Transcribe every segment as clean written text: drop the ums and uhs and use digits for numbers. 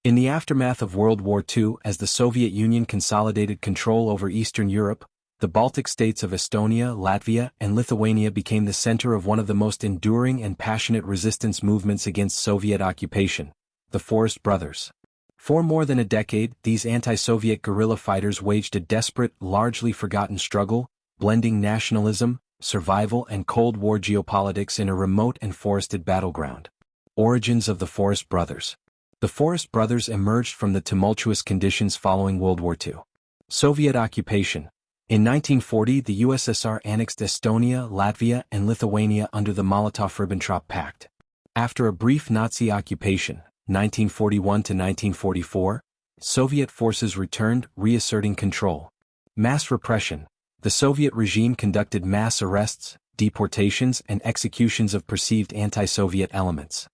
In the aftermath of World War II, as the Soviet Union consolidated control over Eastern Europe, the Baltic states of Estonia, Latvia, and Lithuania became the center of one of the most enduring and passionate resistance movements against Soviet occupation, the Forest Brothers. For more than a decade, these anti-Soviet guerrilla fighters waged a desperate, largely forgotten struggle, blending nationalism, survival, and Cold War geopolitics in a remote and forested battleground. Origins of the Forest Brothers. The Forest Brothers emerged from the tumultuous conditions following World War II. Soviet occupation. In 1940, the USSR annexed Estonia, Latvia, and Lithuania under the Molotov-Ribbentrop Pact. After a brief Nazi occupation, 1941 to 1944, Soviet forces returned, reasserting control. Mass repression. The Soviet regime conducted mass arrests, deportations, and executions of perceived anti-Soviet elements.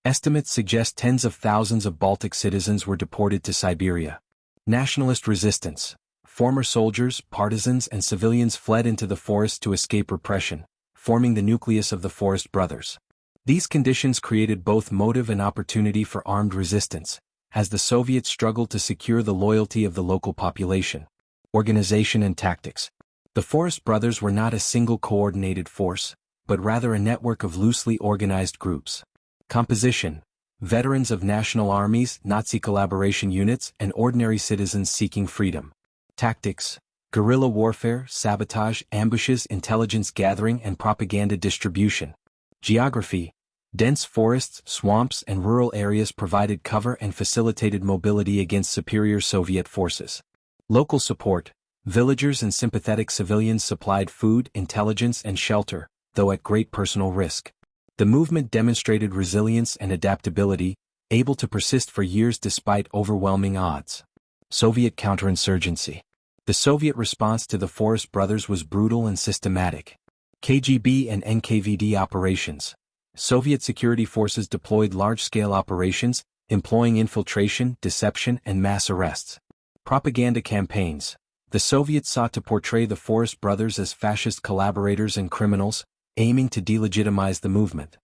Estimates suggest tens of thousands of Baltic citizens were deported to Siberia. Nationalist resistance. Former soldiers, partisans, and civilians fled into the forest to escape repression, forming the nucleus of the Forest Brothers. These conditions created both motive and opportunity for armed resistance, as the Soviets struggled to secure the loyalty of the local population. Organization and tactics. The Forest Brothers were not a single coordinated force, but rather a network of loosely organized groups. Composition. Veterans of national armies, Nazi collaboration units, and ordinary citizens seeking freedom. Tactics. Guerrilla warfare, sabotage, ambushes, intelligence gathering, and propaganda distribution. Geography. Dense forests, swamps, and rural areas provided cover and facilitated mobility against superior Soviet forces. Local support. Villagers and sympathetic civilians supplied food, intelligence, and shelter, though at great personal risk. The movement demonstrated resilience and adaptability, able to persist for years despite overwhelming odds. Soviet counterinsurgency. The Soviet response to the Forest Brothers was brutal and systematic. KGB and NKVD operations. Soviet security forces deployed large-scale operations, employing infiltration, deception, and mass arrests. Propaganda campaigns. The Soviets sought to portray the Forest Brothers as fascist collaborators and criminals, aiming to delegitimize the movement.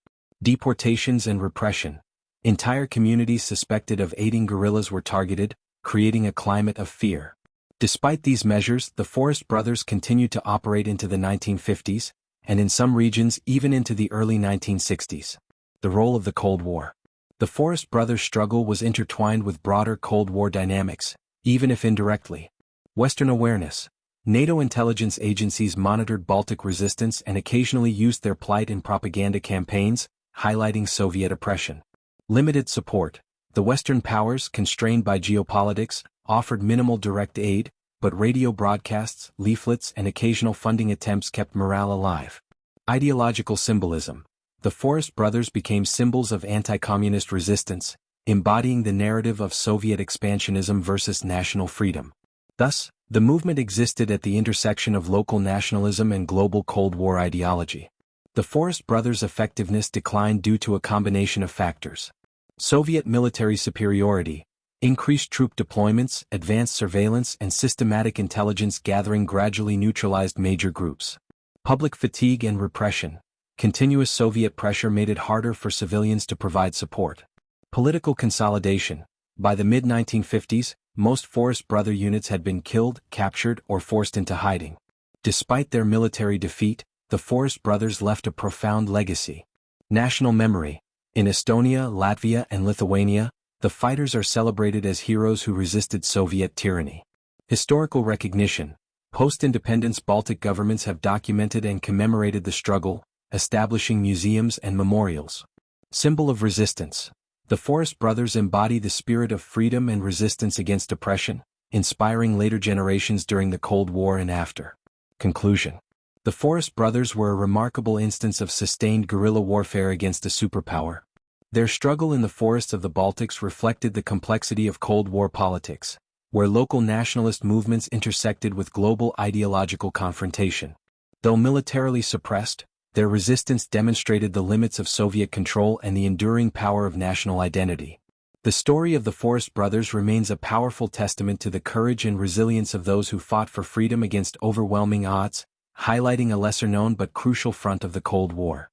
Deportations and repression. Entire communities suspected of aiding guerrillas were targeted, creating a climate of fear. Despite these measures, the Forest Brothers continued to operate into the 1950s, and in some regions even into the early 1960s. The role of the Cold War. The Forest Brothers' struggle was intertwined with broader Cold War dynamics, even if indirectly. Western awareness. NATO intelligence agencies monitored Baltic resistance and occasionally used their plight in propaganda campaigns, highlighting Soviet oppression. Limited support. The Western powers, constrained by geopolitics, offered minimal direct aid, but radio broadcasts, leaflets, and occasional funding attempts kept morale alive. Ideological symbolism. The Forest Brothers became symbols of anti-communist resistance, embodying the narrative of Soviet expansionism versus national freedom. Thus, the movement existed at the intersection of local nationalism and global Cold War ideology. The Forest Brothers' effectiveness declined due to a combination of factors. Soviet military superiority, increased troop deployments, advanced surveillance, and systematic intelligence gathering gradually neutralized major groups. Public fatigue and repression. Continuous Soviet pressure made it harder for civilians to provide support. Political consolidation. By the mid-1950s, most Forest Brother units had been killed, captured, or forced into hiding. Despite their military defeat, the Forest Brothers left a profound legacy. National memory. In Estonia, Latvia, and Lithuania, the fighters are celebrated as heroes who resisted Soviet tyranny. Historical recognition. Post-independence Baltic governments have documented and commemorated the struggle, establishing museums and memorials. Symbol of resistance. The Forest Brothers embody the spirit of freedom and resistance against oppression, inspiring later generations during the Cold War and after. Conclusion. The Forest Brothers were a remarkable instance of sustained guerrilla warfare against a superpower. Their struggle in the forests of the Baltics reflected the complexity of Cold War politics, where local nationalist movements intersected with global ideological confrontation. Though militarily suppressed, their resistance demonstrated the limits of Soviet control and the enduring power of national identity. The story of the Forest Brothers remains a powerful testament to the courage and resilience of those who fought for freedom against overwhelming odds, highlighting a lesser-known but crucial front of the Cold War.